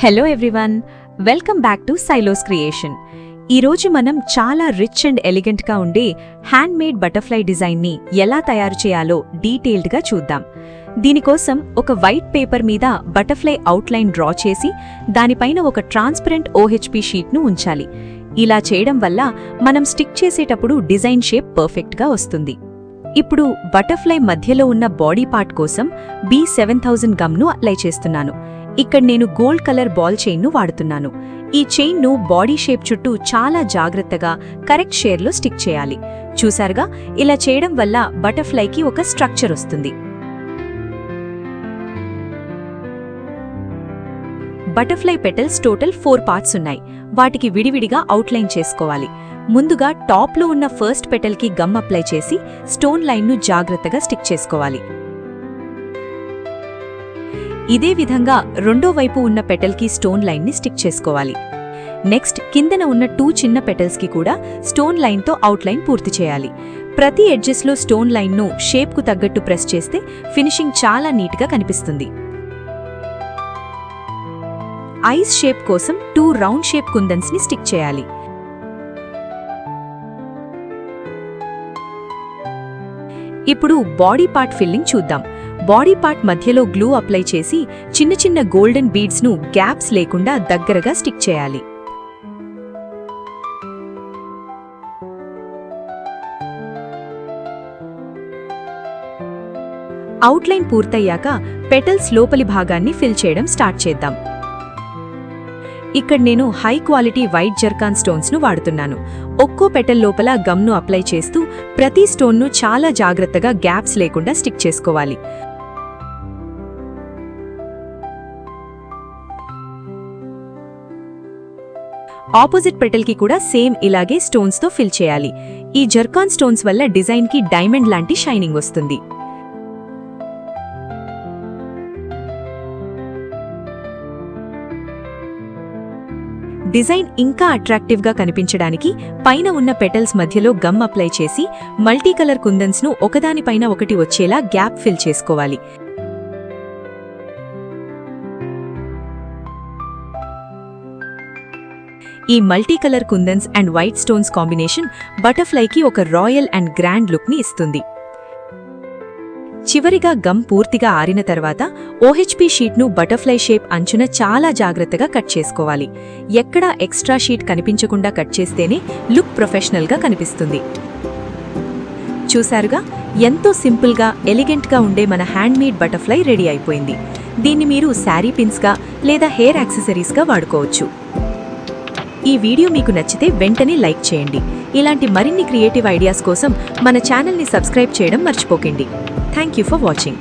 Hello everyone, welcome back to silos creation. ఈరోజు మనం చాలా రిచ్ అండ్ ఎలిగెంట్గా ఉండే హ్యాండ్ మేడ్ బటర్ఫ్లై డిజైన్ని ఎలా తయారు చేయాలో డీటెయిల్డ్గా చూద్దాం. దీనికోసం ఒక వైట్ పేపర్ మీద బటర్ఫ్లై అవుట్లైన్ డ్రా చేసి దానిపైన ఒక ట్రాన్స్పరెంట్ OHP షీట్ను ఉంచాలి. ఇలా చేయడం వల్ల మనం స్టిక్ చేసేటప్పుడు డిజైన్ షేప్ పర్ఫెక్ట్గా వస్తుంది. ఇప్పుడు బటర్ఫ్లై మధ్యలో ఉన్న బాడీ పార్ట్ కోసం B7000 గమ్ను అప్లై చేస్తున్నాను. ఇక్కడ నేను గోల్డ్ కలర్ బాల్ చైన్ను వాడుతున్నాను. ఈ చైన్ను బాడీ షేప్ చుట్టూ చాలా జాగ్రత్తగా కరెక్ట్ షేర్లో స్టిక్ చేయాలి. చూసారుగా, ఇలా చేయడం వల్ల బటర్ఫ్లైకి ఒక స్ట్రక్చర్ వస్తుంది. బటర్ఫ్లై పెటల్స్ టోటల్ 4 పార్ట్స్ ఉన్నాయి. వాటికి విడివిడిగా అవుట్లైన్ చేసుకోవాలి. ముందుగా టాప్లో ఉన్న ఫస్ట్ పెటల్కి గమ్ అప్లై చేసి స్టోన్ లైన్ను జాగ్రత్తగా స్టిక్ చేసుకోవాలి. ఇదే విధంగా రెండో వైపు ఉన్న పెటల్కి స్టోన్ లైన్ని స్టిక్ చేసుకోవాలి. నెక్స్ట్ కిందన ఉన్న 2 చిన్న పెటల్స్కి కూడా స్టోన్ లైన్తో అవుట్లైన్ పూర్తి చేయాలి. ప్రతి ఎడ్జెస్లో స్టోన్ లైన్ను షేప్కు తగ్గట్టు ప్రెస్ చేస్తే ఫినిషింగ్ చాలా నీట్గా కనిపిస్తుంది. ఐస్ షేప్ కోసం 2 రౌండ్ షేప్ కుందన్స్ని స్టిక్ చేయాలి. ఇప్పుడు బాడీ పార్ట్ ఫిల్లింగ్ చూద్దాం. బాడీ పార్ట్ మధ్యలో గ్లూ అప్లై చేసి చిన్న చిన్న గోల్డెన్ బీడ్స్ను గ్యాప్స్ లేకుండా దగ్గరగా స్టిక్ చేయాలి. అవుట్లైన్ పూర్తయ్యాక పెటల్స్ లోపలి భాగాన్ని ఫిల్ చేయడం స్టార్ట్ చేద్దాం. ఇక్కడ నేను హై క్వాలిటీ వైట్ జర్కాన్ స్టోన్స్ను వాడుతున్నాను. ఒక్కో పెటల్ లోపల గమ్ను అప్లై చేస్తూ ప్రతి స్టోన్ను చాలా జాగ్రత్తగా గ్యాప్స్ లేకుండా స్టిక్ చేసుకోవాలి. ఆపోజిట్ పెటల్కి కూడా సేమ్ ఇలాగే స్టోన్స్తో ఫిల్ చేయాలి. ఈ జర్కాన్ స్టోన్స్ వల్ల డిజైన్కి డైమండ్ లాంటి షైనింగ్ వస్తుంది. డిజైన్ ఇంకా అట్రాక్టివ్గా కనిపించడానికి పైన ఉన్న పెటల్స్ మధ్యలో గమ్ అప్లై చేసి మల్టీ కలర్ కుందన్స్ను ఒకదానిపైన ఒకటి వచ్చేలా గ్యాప్ ఫిల్ చేసుకోవాలి. ఈ multi colour kundans and white stones combination బటర్ఫ్లైకి ఒక రాయల్ అండ్ గ్రాండ్ లుక్ని ఇస్తుంది. చివరిగా గమ్ పూర్తిగా ఆరిన తర్వాత OHP షీట్ను బటర్ఫ్లై షేప్ అంచున చాలా జాగ్రత్తగా కట్ చేసుకోవాలి. ఎక్కడా ఎక్స్ట్రా షీట్ కనిపించకుండా కట్ చేస్తేనే లుక్ ప్రొఫెషనల్గా కనిపిస్తుంది. చూసారుగా, ఎంతో సింపుల్గా ఎలిగెంట్గా ఉండే మన హ్యాండ్మేడ్ బటర్ఫ్లై రెడీ అయిపోయింది. దీన్ని మీరు శారీ పిన్స్గా లేదా హెయిర్ యాక్సెసరీస్గా వాడుకోవచ్చు. ఈ వీడియో మీకు నచ్చితే వెంటనే లైక్ చేయండి. ఇలాంటి మరిన్ని క్రియేటివ్ ఐడియాస్ కోసం మన ఛానల్ని సబ్స్క్రైబ్ చేయడం మర్చిపోకండి. Thank you for watching.